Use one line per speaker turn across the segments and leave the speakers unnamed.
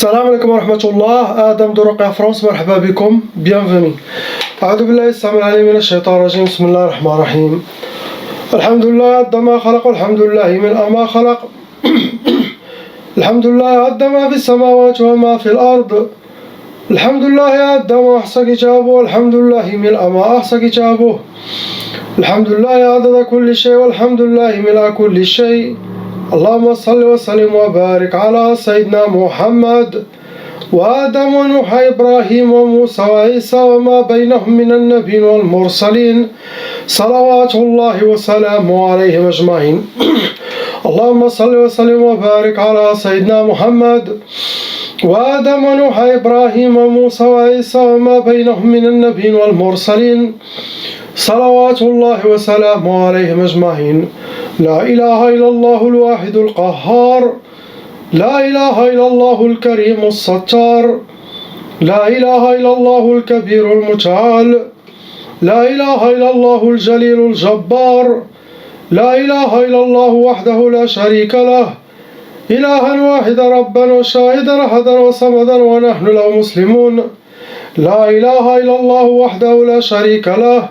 السلام عليكم ورحمة الله. آدم درقة فرنسا، مرحبا بكم، bienvenue. أعوذ بالله السميع العليم من الشيطان الرجيم. بسم الله الرحمن الرحيم. الحمد لله عد ما خلق، والحمد لله من ما خلق. الحمد لله عد ما في السماوات وما في الأرض. الحمد لله عد ما أحصى كتابه، والحمد لله من ما أحصى كتابه. الحمد لله عدد كل شيء، والحمد لله من كل شيء. اللهم صل وسلم وبارك على سيدنا محمد وآدم ونوح إبراهيم وموسى وعيسى وما بينهم من النبيين والمرسلين صلوات الله وسلامه عليهم أجمعين. اللهم صل وسلم وبارك على سيدنا محمد وآدم ونوح إبراهيم وموسى وعيسى وما بينهم من النبيين والمرسلين صلوات الله وسلامه عليهم أجمعين. لا إله إلا الله الواحد القهار، لا إله إلا الله الكريم الستار، لا إله إلا الله الكبير المتعال، لا إله إلا الله الجليل الجبار، لا إله إلا الله وحده لا شريك له، إلها واحدا ربا وشاهدا أحدا وصمدا ونحن له مسلمون. لا إله إلا الله وحده لا شريك له،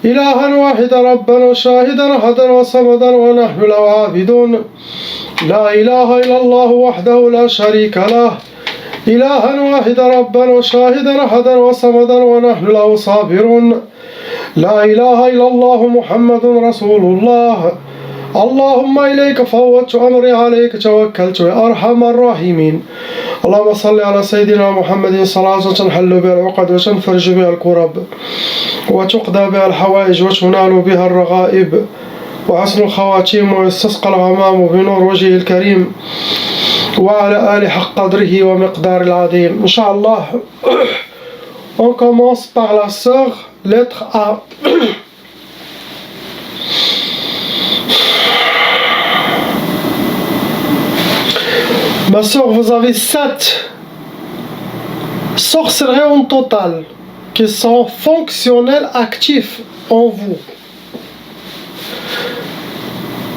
إلها واحدا ربا وشاهدا أحدا وصمدا ونحن له عابدون. لا إله إلا الله وحده لا شريك له، إلها واحدا ربا وشاهدا أحدا وصمدا ونحن له صابرون. لا إله إلا الله محمد رسول الله. اللهم إليك فوضت أمري، عليك توكلت يا أرحم الراحمين. اللهم صل على سيدنا محمد صلاة تنحل بها العقد وتنفرج بها الكرب وتقضى بها الحوائج وتنال بها الرغائب وحسن الخواتيم ويستسقى الغمام بنور وجهه الكريم وعلى آل حق قدره ومقدار العظيم. Inch'Allah, on commence par la sœur, lettre A. Ma sœur, vous avez 7 sorcelleries en total qui sont fonctionnelles, actifs en vous.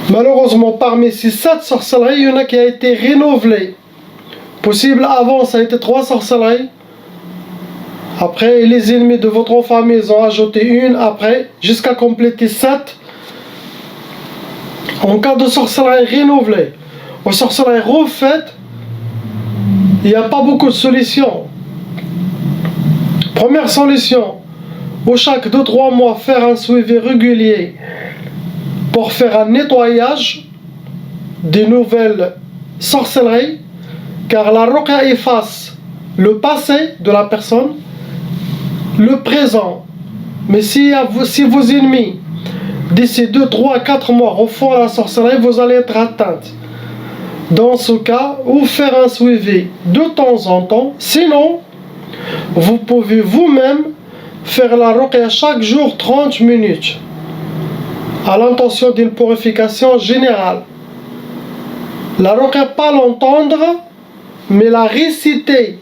Malheureusement, parmi ces 7 sorcelleries, il y en a qui a été renouvelée. Possible avant, ça a été 3 sorcelleries. Après, les ennemis de votre famille, ils ont ajouté une après, jusqu'à compléter 7. En cas de sorcellerie renouvelée ou sorcellerie refaite, il n'y a pas beaucoup de solutions. Première solution, au chaque 2-3 mois, faire un suivi régulier pour faire un nettoyage des nouvelles sorcelleries, car la ruqya efface le passé de la personne, le présent. Mais si vos ennemis, d'ici 2-3-4 mois, refont la sorcellerie, vous allez être atteinte. Dans ce cas, ou faire un suivi de temps en temps, sinon, vous pouvez vous-même faire la ruqya chaque jour 30 minutes, à l'intention d'une purification générale. La ruqya, pas l'entendre, mais la réciter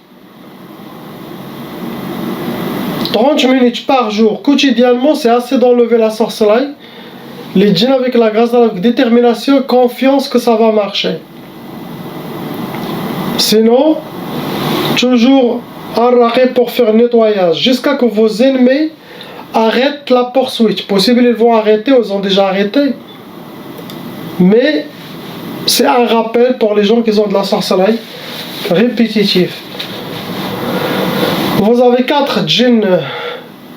30 minutes par jour, quotidiennement, c'est assez d'enlever la sorcellerie. Les djinns, avec la grâce d'Allah, avec détermination, confiance que ça va marcher. Sinon, toujours arrêter pour faire nettoyage jusqu'à que vos ennemis arrêtent la poursuite. Possible, ils vont arrêter, ils ont déjà arrêté. Mais c'est un rappel pour les gens qui ont de la sorcellerie répétitive. Vous avez 4 djinns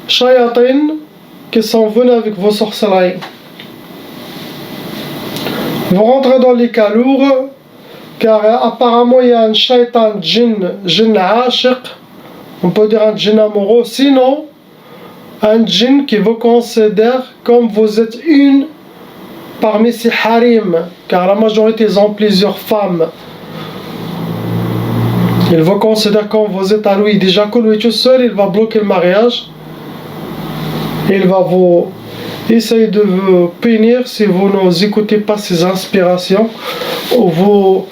shayatin qui sont venus avec vos sorcelleries. Vous rentrez dans les cas lourds, car apparemment il y a un shaitan djinn ashiq, on peut dire un djinn amoureux, sinon un djinn qui vous considère comme vous êtes une parmi ces harim, car la majorité ils ont plusieurs femmes. Il vous considère comme vous êtes à lui. Déjà que lui tout seul, il va bloquer le mariage. Il va vous essayer de vous punir si vous n'écoutez pas ses inspirations, ou vous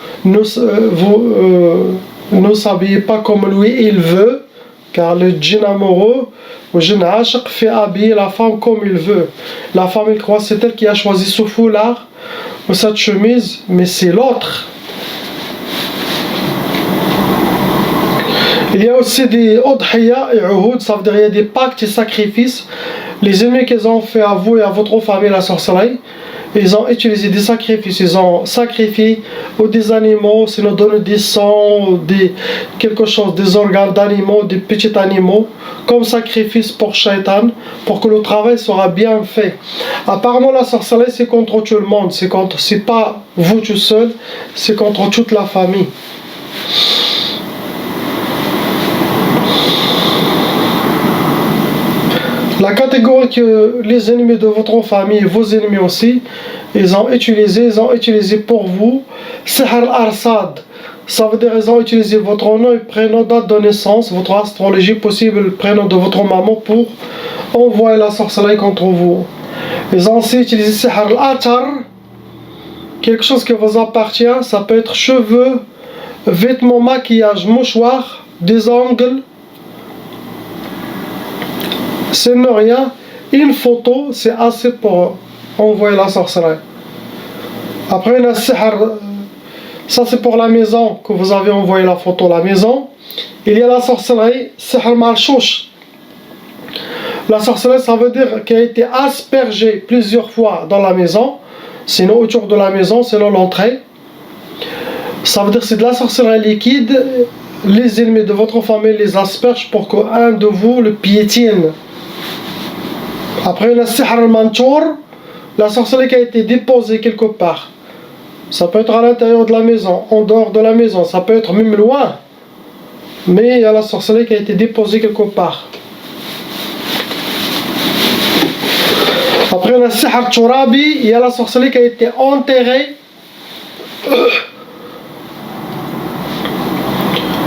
ne s'habillez pas comme lui il veut, car le djinn amoureux, le djinn ashiq, fait habiller la femme comme il veut. La femme, il croit c'est elle qui a choisi ce foulard ou cette chemise, mais c'est l'autre. Il y a aussi des udhiya et uhud, ça veut dire il y a des pactes et sacrifices. Les ennemis qu'ils ont fait à vous et à votre famille, la sorcellerie, ils ont utilisé des sacrifices, ils ont sacrifié ou des animaux, sinon donné des sangs, quelque chose, des organes d'animaux, des petits animaux, comme sacrifice pour Shaitan, pour que le travail sera bien fait. Apparemment, la sorcellerie, c'est contre tout le monde, c'est pas vous tout seul, c'est contre toute la famille. La catégorie que les ennemis de votre famille, vos ennemis aussi, ils ont utilisé pour vous, Sihr al-Arsad. Ça veut dire qu'ils ont utilisé votre nom et prénom, date de naissance, votre astrologie possible, le prénom de votre maman pour envoyer la sorcellerie contre vous. Ils ont aussi utilisé Sihr al-Atar, quelque chose qui vous appartient, ça peut être cheveux, vêtements, maquillage, mouchoirs, des ongles. C'est ne rien, une photo, c'est assez pour envoyer la sorcellerie. Après, il y a sihr, ça c'est pour la maison, que vous avez envoyé la photo, la maison. Il y a la sorcellerie, sihr marchouch. La sorcellerie, ça veut dire qu'elle a été aspergée plusieurs fois dans la maison, sinon autour de la maison, sinon l'entrée. Ça veut dire que c'est de la sorcellerie liquide, les ennemis de votre famille les aspergent pour qu'un de vous le piétine. Après, le sihr al-manchour, la sorcellerie qui a été déposée quelque part. Ça peut être à l'intérieur de la maison, en dehors de la maison, ça peut être même loin. Mais il y a la sorcellerie qui a été déposée quelque part. Après, le sihr al-turabi, il y a la sorcellerie qui a été enterrée.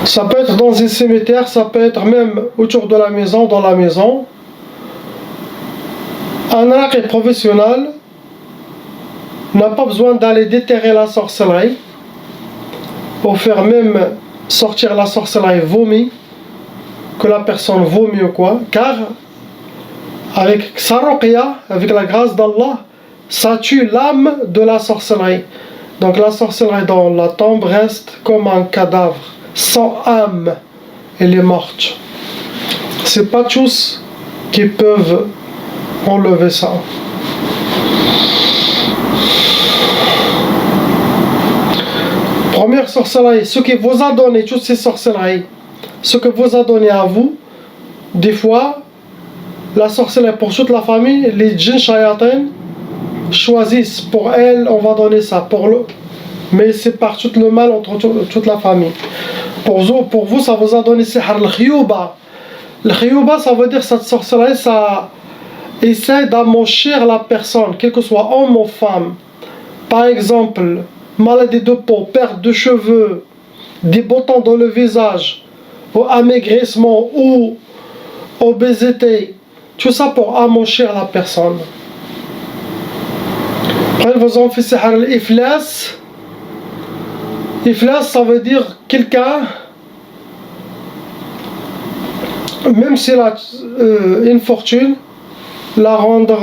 Ça peut être dans un cimetière, ça peut être même autour de la maison, dans la maison. Un raqi professionnel n'a pas besoin d'aller déterrer la sorcellerie ou faire même sortir la sorcellerie vomie, que la personne vomit ou quoi, car avec sa ruqya, avec la grâce d'Allah, ça tue l'âme de la sorcellerie. Donc la sorcellerie dans la tombe reste comme un cadavre, sans âme, elle est morte. C'est pas tous qui peuvent enlever ça. Première sorcellerie, ce qui vous a donné toutes ces sorcelleries, ce que vous a donné à vous, des fois, la sorcellerie pour toute la famille, les djinns shayatin choisissent pour elle, on va donner ça, mais c'est par tout le mal entre toute la famille. Pour vous, ça vous a donné sihr al-khiyuba. Le khiyuba, ça veut dire cette sorcellerie, ça essaie d'amochir la personne, quel que soit homme ou femme. Par exemple, maladie de peau, perte de cheveux, des boutons dans le visage, ou amaigrissement, ou obésité. Tout ça pour amochir la personne. Après, vous en faites sihr al-iflas. Iflas, ça veut dire quelqu'un, même s'il a une fortune, la rendre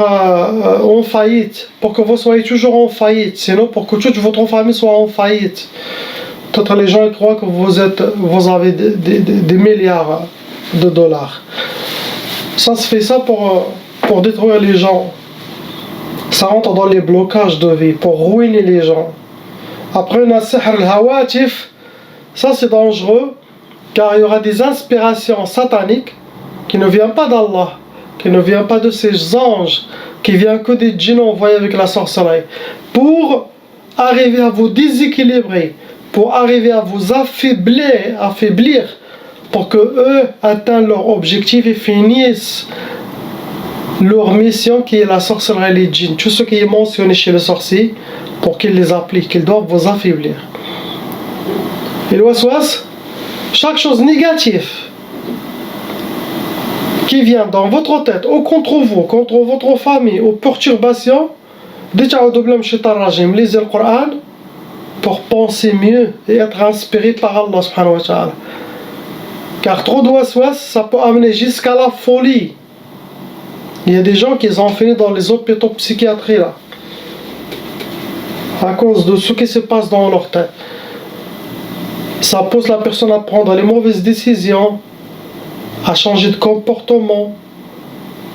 en faillite, pour que vous soyez toujours en faillite, sinon pour que toute votre famille soit en faillite. Peut-être les gens croient que vous avez des milliards de dollars. Ça se fait ça pour détruire les gens. Ça rentre dans les blocages de vie, pour ruiner les gens. Après, on a sihr al-hawatif. Ça c'est dangereux, car il y aura des inspirations sataniques qui ne viennent pas d'Allah, qui ne vient pas de ces anges, qui vient que des djinns envoyés avec la sorcellerie, pour arriver à vous déséquilibrer, pour arriver à vous affaiblir, pour que eux atteignent leur objectif et finissent leur mission qui est la sorcellerie et les djinns. Tout ce qui est mentionné chez le sorcier, pour qu'ils les appliquent, qu'ils doivent vous affaiblir. Et le waswas, chaque chose négative qui vient dans votre tête, ou contre vous, contre votre famille, aux perturbations, lisez le Coran pour penser mieux et être inspiré par Allah subhanahu wa ta'ala. Car trop de waswas, ça peut amener jusqu'à la folie. Il y a des gens qui ont fini dans les hôpitaux psychiatriques là, à cause de ce qui se passe dans leur tête. Ça pousse la personne à prendre les mauvaises décisions, à changer de comportement,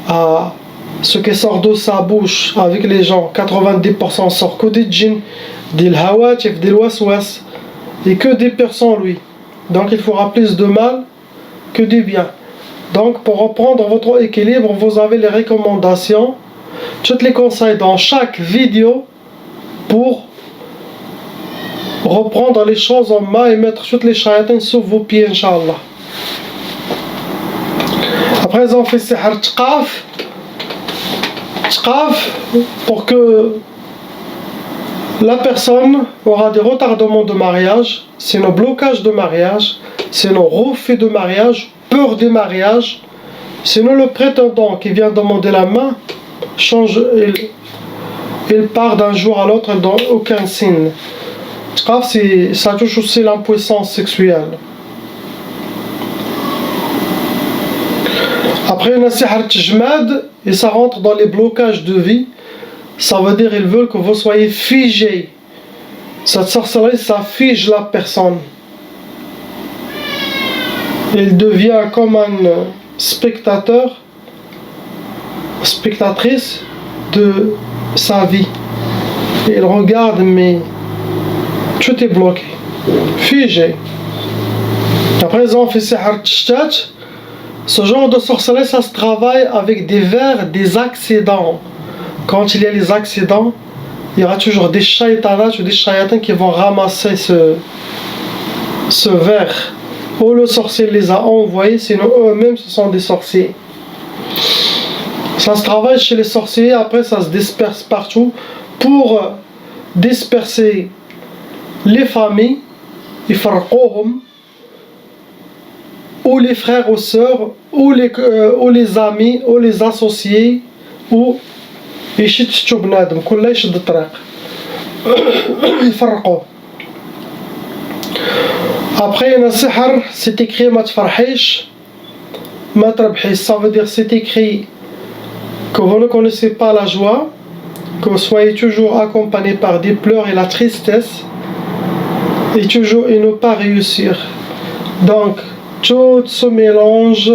à ce qui sort de sa bouche avec les gens. 90% sort que des djinns, des hawatif, des waswas, et que des personnes lui. Donc il fera plus de mal que du bien. Donc pour reprendre votre équilibre, vous avez les recommandations, tous les conseils dans chaque vidéo pour reprendre les choses en main et mettre toutes les shayatines sous vos pieds, Inch'Allah. Après, on fait sihr tqaf. Tqaf, pour que la personne aura des retardements de mariage, sinon blocage de mariage, sinon refus de mariage, peur des mariages, sinon le prétendant qui vient demander la main change, il part d'un jour à l'autre dans aucun signe. Ça touche aussi l'impuissance sexuelle. Après, une sihr tjmad, et ça rentre dans les blocages de vie. Ça veut dire qu'ils veulent que vous soyez figé. Cette sorcellerie, ça fige la personne. Il devient comme un spectateur, spectatrice de sa vie. Et il regarde, mais tout est bloqué, figé. Après, ils ont fait sihr tchtat. Ce genre de sorcellerie, ça se travaille avec des vers, des accidents. Quand il y a les accidents, il y aura toujours des shaytanats ou des shayatins qui vont ramasser ce verre. Ou le sorcier les a envoyés, sinon eux-mêmes ce sont des sorciers. Ça se travaille chez les sorciers, après ça se disperse partout pour disperser les familles, يفرقوهم, ou les frères ou sœurs, ou les amis, ou les associés, ou يشتتوا بنادم كله يشد الطريق يفرقوا. Après un sihr, c'est écrit ما تفرحيش ما تربحيش. Ça veut dire c'est écrit que vous ne connaissez pas la joie, que vous soyez toujours accompagné par des pleurs et la tristesse, et toujours et ne pas réussir. Donc tout ce mélange,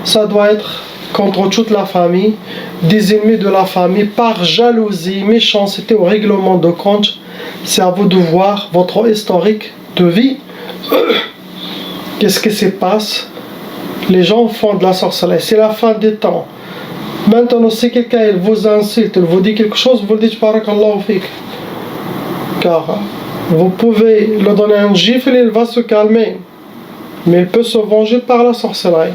ça doit être contre toute la famille, des ennemis de la famille, par jalousie, méchanceté ou règlement de compte. C'est à vous de voir votre historique de vie. Qu'est-ce qui se passe? Les gens font de la sorcellerie, c'est la fin des temps. Maintenant, si quelqu'un il vous insulte, il vous dit quelque chose, vous le dites Barakallahu fik. Car vous pouvez lui donner un gifle et il va se calmer. Mais il peut se venger par la sorcellerie.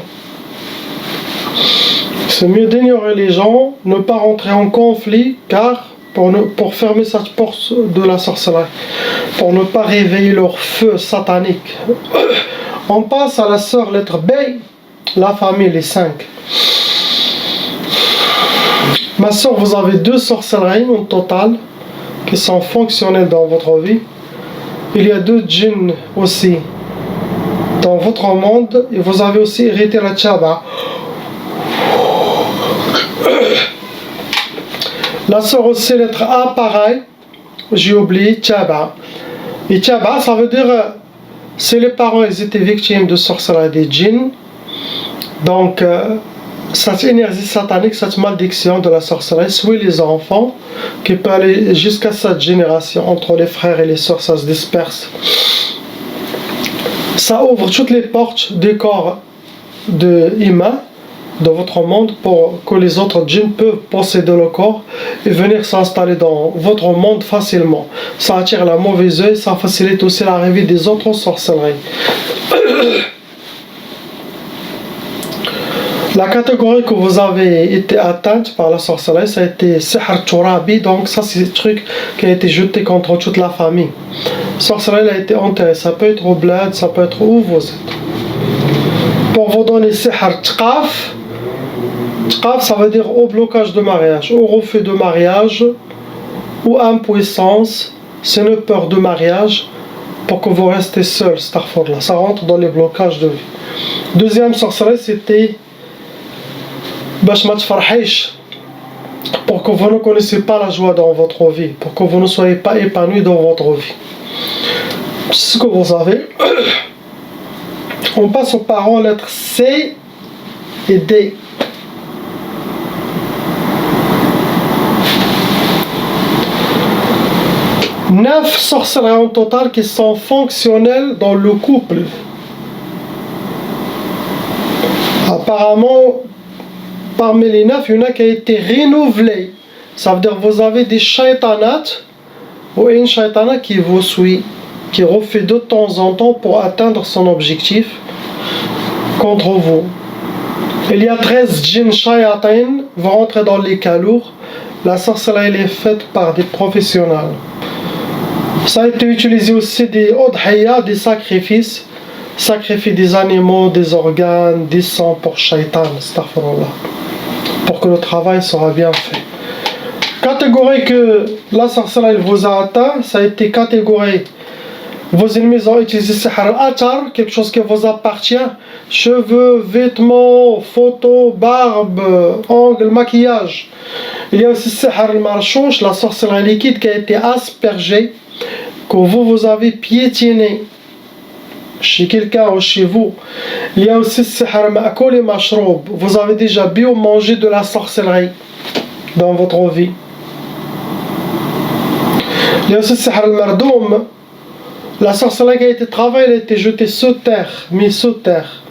C'est mieux d'ignorer les gens, ne pas rentrer en conflit, car pour fermer cette porte de la sorcellerie, pour ne pas réveiller leur feu satanique. On passe à la sœur lettre B, la famille, les 5. Ma sœur, vous avez 2 sorcelleries en total qui sont fonctionnelles dans votre vie. Il y a 2 djinns aussi dans votre monde, et vous avez aussi hérité la tchaba. La sœur aussi, lettre A, pareil, j'ai oublié, tchaba. Et tchaba, ça veut dire, si les parents ils étaient victimes de sorcellerie des djinns, donc cette énergie satanique, cette malédiction de la sorcellerie suit les enfants, qui peut aller jusqu'à cette génération, entre les frères et les sœurs, ça se disperse. Ça ouvre toutes les portes des corps de humains de votre monde pour que les autres djinns peuvent posséder le corps et venir s'installer dans votre monde facilement. Ça attire la mauvaise œil, ça facilite aussi l'arrivée des autres sorcelleries. La catégorie que vous avez été atteinte par la sorcellerie, ça a été sihr turabi, donc ça c'est le truc qui a été jeté contre toute la famille. Sorcellerie a été enterrée, ça peut être au bled, ça peut être où vous êtes. Pour vous donner sihr tqaf, tqaf ça veut dire au blocage de mariage, au refus de mariage, ou impuissance, c'est une peur de mariage, pour que vous restez seul, astaghfirullah. Ça rentre dans les blocages de vie. Deuxième sorcellerie, c'était باش ما تفرحيش, pour que vous ne connaissiez pas la joie dans votre vie, pour que vous ne soyez pas épanoui dans votre vie. ce que vous savez. On passe aux paroles lettres C et D. 9 sorcelleries en total qui sont fonctionnelles dans le couple. Apparemment, parmi les 9, il y en a qui a été renouvelé. Ça veut dire que vous avez des shaitanat ou une shaitana qui vous suit, qui refait de temps en temps pour atteindre son objectif contre vous. Il y a 13 djinns shayatin vont rentrer dans les cas lourds. La sorcellerie elle est faite par des professionnels. Ça a été utilisé aussi des udhiyya, des sacrifices, sacrifier des animaux, des organes, des sangs pour shaitan, astaghfirullah, pour que le travail sera bien fait. Catégorie que la sorcellerie vous a atteint, ça a été catégorie. Vos ennemis ont utilisé sihr al-atar, quelque chose qui vous appartient, cheveux, vêtements, photos, barbe, ongles, maquillage. Il y a aussi sihr al-marchouch, la sorcellerie liquide qui a été aspergée, que vous avez piétiné chez quelqu'un ou chez vous. Il y a aussi sihr ma'koul et mashroub. Vous avez déjà bu ou mangé de la sorcellerie dans votre vie. Il y a aussi sihr al-mardoum. La sorcellerie qui a été travaillée, elle a été jetée sous terre, mise sous terre.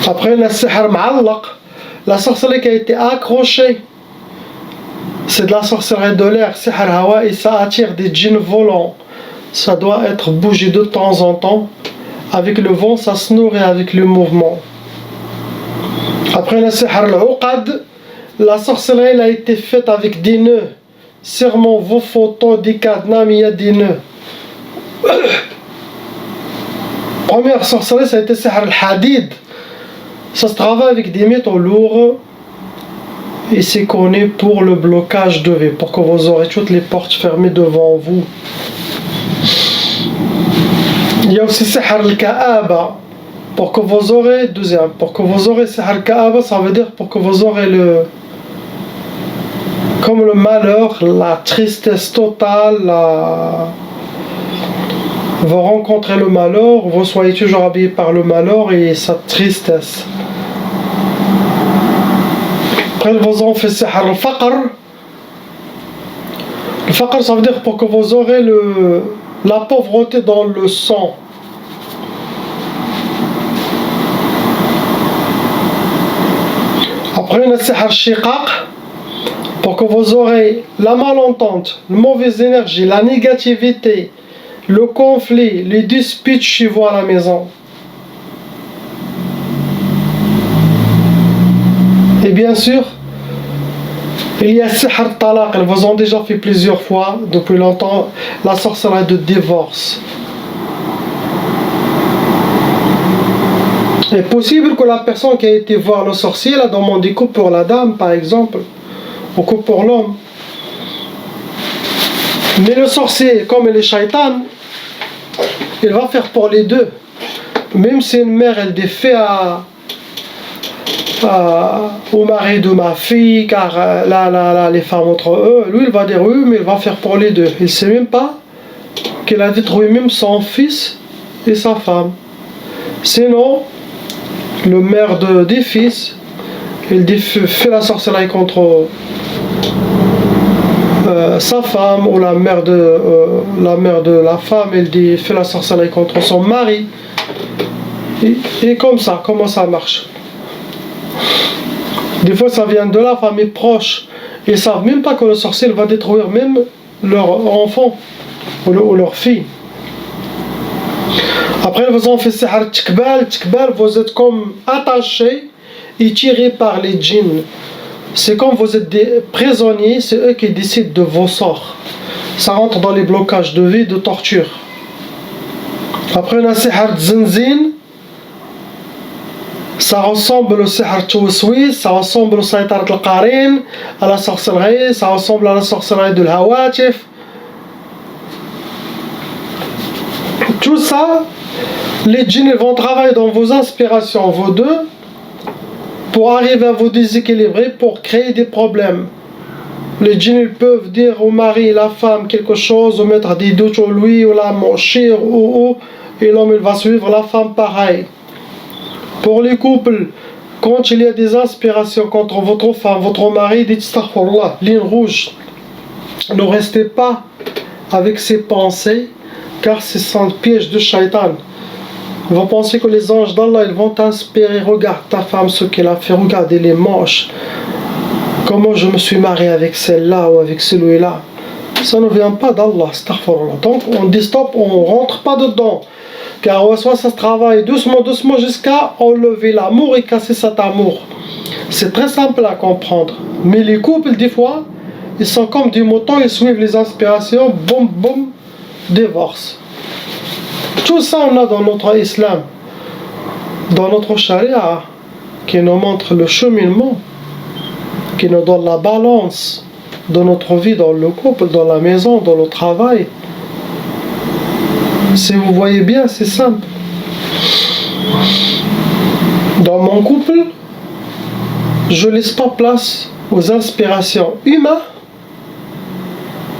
Après, il y a sihr ma'allaq. La sorcellerie qui a été accrochée. C'est de la sorcellerie de l'air, sihr hawa, et ça attire des djinns volants. Ça doit être bougé de temps en temps. Avec le vent, ça se nourrit avec le mouvement. Après le sihr al-uqad, la sorcellerie elle a été faite avec des nœuds. Serment vos photos, des cadenas, mais il y a des nœuds. Première sorcellerie, ça a été sihr al-hadid. Ça se travaille avec des métaux lourds. Et c'est connu pour le blocage de vie, pour que vous aurez toutes les portes fermées devant vous. Il y a aussi sihr al-ka'aba, pour que vous aurez, deuxième, pour que vous aurez sihr al-ka'aba, ça veut dire pour que vous aurez comme le malheur, la tristesse totale, vous rencontrez le malheur, vous soyez toujours habillé par le malheur et sa tristesse. Après, vous en faites sihr al-faqr. Le faqr, ça veut dire pour que vous aurez la pauvreté dans le sang. Après, on a sihr al-shiqaq, pour que vous aurez la malentente, la mauvaise énergie, la négativité, le conflit, les disputes chez vous à la maison. Et bien sûr, il y a sihr al-talaq, ils vous ont déjà fait plusieurs fois, depuis longtemps, la sorcellerie de divorce. Il est possible que la personne qui a été voir le sorcier a demandé coupe pour la dame, par exemple, ou coupe pour l'homme. Mais le sorcier, comme il est shaitan, il va faire pour les deux. Même si une mère, elle défait au mari de ma fille, car là, les femmes entre eux, lui il va dire oui, mais il va faire pour les deux. Il ne sait même pas qu'il a détruit même son fils et sa femme. Sinon, le mère des fils, il fait la sorcellerie contre sa femme, ou la mère de la femme, elle fait la sorcellerie contre son mari. Et comme ça, comment ça marche? Des fois, ça vient de la famille proche. Ils ne savent même pas que le sorcier va détruire même leur enfant ou leur fille. Après, vous en faites sihr tikbal. Tikbal, vous êtes comme attachés et tirés par les djinns. C'est comme vous êtes des prisonniers, c'est eux qui décident de vos sorts. Ça rentre dans les blocages de vie, de torture. Après, on a sihr zinzin. Ça ressemble au sihr tawswis, ça ressemble au saytarat al-qarin, à la sorcellerie, ça ressemble à la sorcellerie de l'hawatif. Tout ça, les djinns vont travailler dans vos inspirations, vos deux, pour arriver à vous déséquilibrer, pour créer des problèmes. Les djinns ils peuvent dire au mari et la femme quelque chose, ou mettre des doutes sur lui, ou la menchir, et l'homme il va suivre la femme pareil. Pour les couples, quand il y a des inspirations contre votre femme, votre mari, dites astaghfirullah, ligne rouge. Ne restez pas avec ces pensées, car ce sont des pièges de shaitan. Ils vont penser que les anges d'Allah ils vont t'inspirer. Regarde ta femme, ce qu'elle a fait, regarde, elle est moche. Comment je me suis marié avec celle-là ou avec celui-là. Ça ne vient pas d'Allah, astaghfirullah. Donc on dit stop, on ne rentre pas dedans. Car soit ça se travaille doucement, doucement jusqu'à enlever l'amour et casser cet amour. C'est très simple à comprendre. Mais les couples, des fois, ils sont comme des moutons, ils suivent les inspirations, boum, boum, divorce. Tout ça, on a dans notre islam, dans notre charia, qui nous montre le cheminement, qui nous donne la balance de notre vie dans le couple, dans la maison, dans le travail. Si vous voyez bien, c'est simple. Dans mon couple, je ne laisse pas place aux inspirations humaines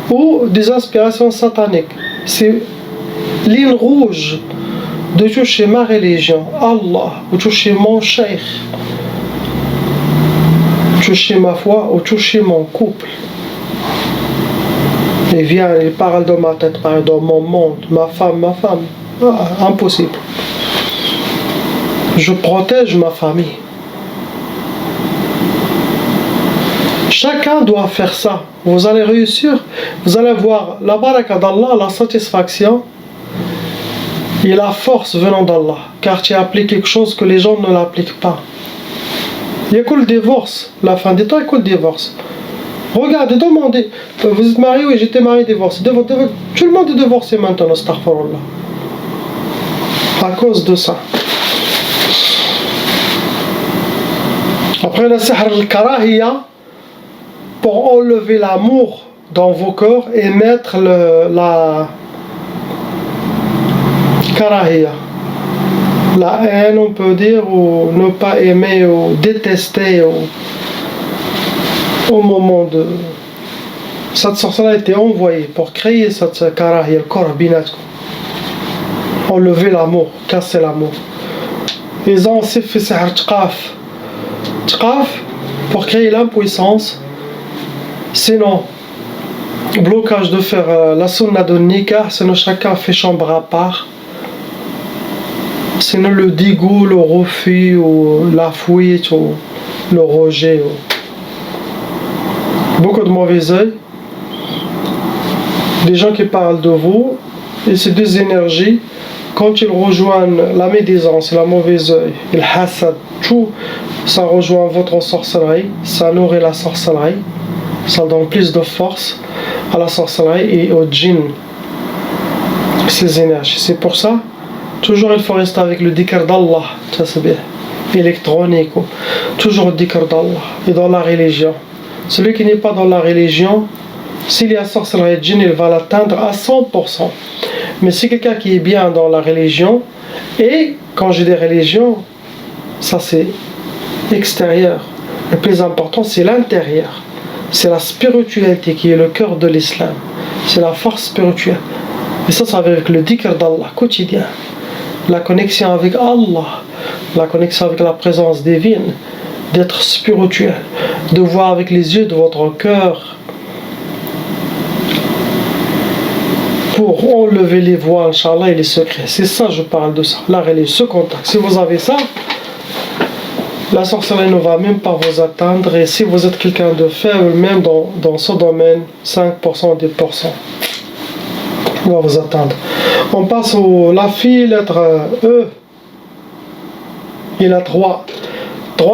ou des inspirations sataniques. C'est ligne rouge de toucher ma religion, Allah, ou toucher mon cheikh, toucher ma foi, ou toucher mon couple. Il vient, il parle dans ma tête, parle dans mon monde, ma femme. Ah, impossible. Je protège ma famille. Chacun doit faire ça. Vous allez réussir. Vous allez voir la baraka d'Allah, la satisfaction et la force venant d'Allah. Car tu appliques quelque chose que les gens ne l'appliquent pas. Il n'y a que le divorce. La fin des temps, il n'y a que le divorce. Regardez, demandez. Vous êtes marié? Oui, j'étais marié, divorcé. Tout le monde est divorcé maintenant, astaghfirullah. À cause de ça. Après le sihr al-karahiya, pour enlever l'amour dans vos corps et mettre la karahiya. La haine, on peut dire, ou ne pas aimer, ou détester, au moment de... Cette sorcellerie a été envoyée pour créer cette karahiya, le corps binatkum. Enlever l'amour, casser l'amour. Ils ont aussi fait sihr tqaf. Tqaf, pour créer l'impuissance. Sinon, blocage de faire la sunna de nikah, sinon chacun fait chambre à part. Sinon le dégoût, le refus, ou la fuite, ou le rejet. Beaucoup de mauvais œil. Des gens qui parlent de vous, et ces deux énergies, quand ils rejoignent la médisance, la mauvaise œil, le hasad, tout, ça rejoint votre sorcellerie, ça nourrit la sorcellerie, ça donne plus de force à la sorcellerie et au djinn, ces énergies. C'est pour ça, toujours il faut rester avec le dhikr d'Allah, électronique, toujours le dhikr d'Allah, et dans la religion. Celui qui n'est pas dans la religion, s'il y a sorcellerie et djinn, il va l'atteindre à 100%. Mais si quelqu'un qui est bien dans la religion, et quand j'ai des religions, ça c'est extérieur. Le plus important c'est l'intérieur. C'est la spiritualité qui est le cœur de l'islam. C'est la force spirituelle. Et ça c'est avec le dhikr d'Allah quotidien. La connexion avec Allah, la connexion avec la présence divine, d'être spirituel, de voir avec les yeux de votre cœur, pour enlever les voiles, Inch'Allah, et les secrets. C'est ça, je parle de ça. La religion, ce contact. Si vous avez ça, la sorcellerie ne va même pas vous atteindre. Et si vous êtes quelqu'un de faible, même dans ce domaine, 5%, 10%, il va vous atteindre. On passe la fille, lettre E. Il a 3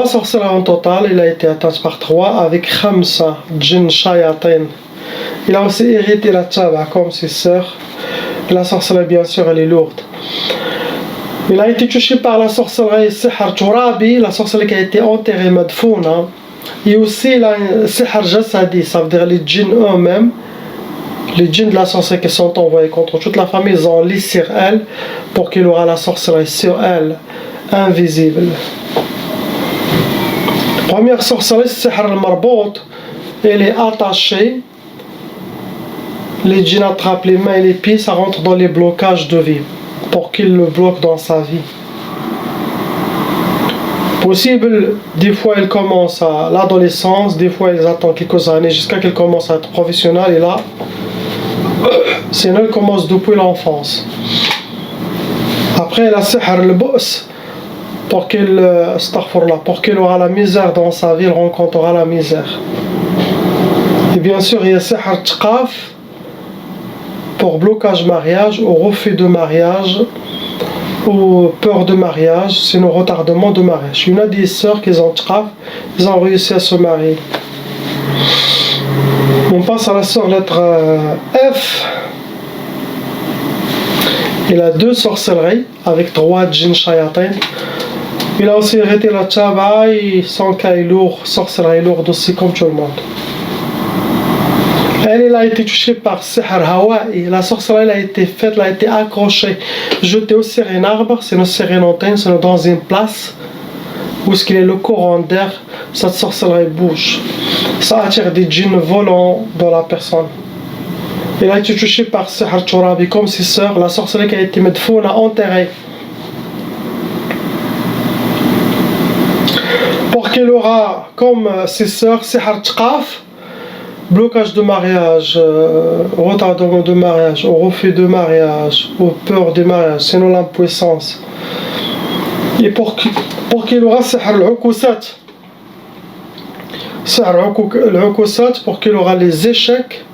sorcelleries en total. Il a été atteint par 3 avec Khamsa, Jinn, Shayatin. Il a aussi hérité la tchaba comme ses sœurs. La sorcellerie, bien sûr, elle est lourde. Il a été touché par la sorcellerie Sihr Turabi, la sorcellerie qui a été enterrée Madfouna. Et aussi la Sihr Jasadi, ça veut dire les djinns eux-mêmes. Les djinns de la sorcellerie qui sont envoyés contre toute la famille, ils ont lit sur elle pour qu'il aura la sorcellerie sur elle, invisible. Première sorcellerie, c'est Sihr al-Marbout. elle est attachée, les djinns attrapent les mains et les pieds, ça rentre dans les blocages de vie, pour qu'il le bloque dans sa vie. Possible, des fois elle commence à l'adolescence, des fois elle attend quelques années jusqu'à qu'elle commence à être professionnelle, et là, sinon elle commence depuis l'enfance. Après elle a sihr le boss, pour qu'elle aura la misère dans sa vie, elle rencontrera la misère. Et bien sûr il y a sihr tqaf, pour blocage mariage ou refus de mariage ou peur de mariage, sinon retardement de mariage. Il y en a des sœurs qui ont tqaf, ils ont réussi à se marier. On passe à la sœur lettre F. Il a 2 sorcelleries avec 3 djinns shayatin. Il a aussi hérité la tchaba et son caille lourd, sorcellerie lourde aussi comme tout le monde. Elle a été touchée par Sihr Hawaï. La sorcellerie a été faite, elle a été accrochée, jetée au un arbre, c'est une antenne, c'est dans une place où est-ce qu'il y a le courant d'air, cette sorcellerie bouge. Ça attire des djinns volants dans la personne. Elle a été touchée par Sihr Turabi comme ses sœurs, la sorcellerie qui a été medfouna, enterrée. Pour qu'elle aura comme ses sœurs Sihr Tqaf, blocage de mariage, retardement de mariage, au refus de mariage, aux peurs de mariage, sinon l'impuissance. Et pour qu'il aura Sihr al-Ukusat, pour qu'il aura les échecs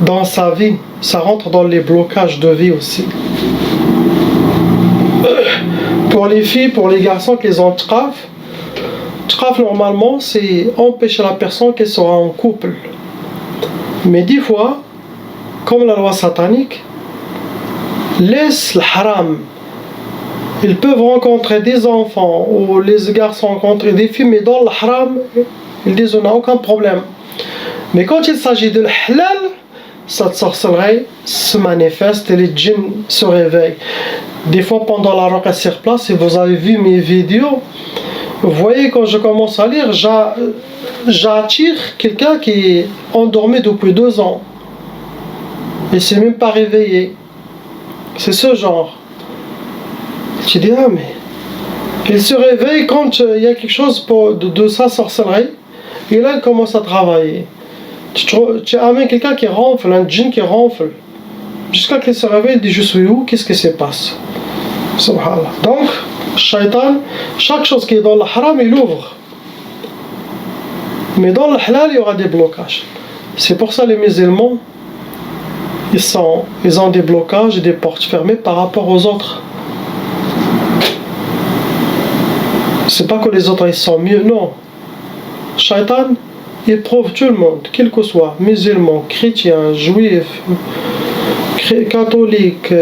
dans sa vie, ça rentre dans les blocages de vie aussi. Pour les filles, pour les garçons qui ont tqaf, normalement c'est empêcher la personne qu'elle sera en couple. Mais des fois, comme la loi satanique, laisse le haram. Ils peuvent rencontrer des enfants ou les garçons rencontrer des filles, mais dans le haram, ils disent on n'a aucun problème. Mais quand il s'agit de halal, cette sorcellerie se manifeste et les djinns se réveillent. Des fois pendant la ruqa sur place, si vous avez vu mes vidéos, vous voyez quand je commence à lire, j'attire quelqu'un qui est endormi depuis 2 ans. Il ne s'est même pas réveillé. C'est ce genre. Tu dis, ah mais... Il se réveille quand il y a quelque chose de sa sorcellerie. Et là, il commence à travailler. Tu amènes quelqu'un qui ronfle, un djinn qui ronfle. Jusqu'à qu'il se réveille, il dit, je suis où? Qu'est-ce qui se passe? Subhanallah. Donc, Shaitan, chaque chose qui est dans le haram, il ouvre. Mais dans le halal, il y aura des blocages. C'est pour ça les musulmans, ils ont des blocages et des portes fermées par rapport aux autres. C'est pas que les autres ils sont mieux, non. Shaitan, il prouve tout le monde, quel que soit, musulman, chrétien, juif, catholique,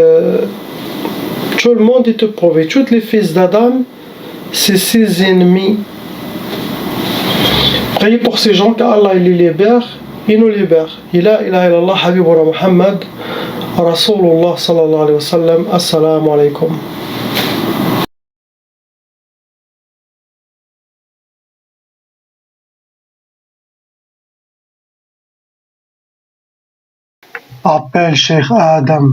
tout le monde il te prouve. Et tous les fils d'Adam, c'est ses ennemis. Priez pour ces gens qu'Allah il les libère, il nous libère. Ila ilaha illallah habibuna Muhammad, Rasulullah sallallahu alayhi wa sallam, assalamu alaykum. Appelle Cheikh Adam.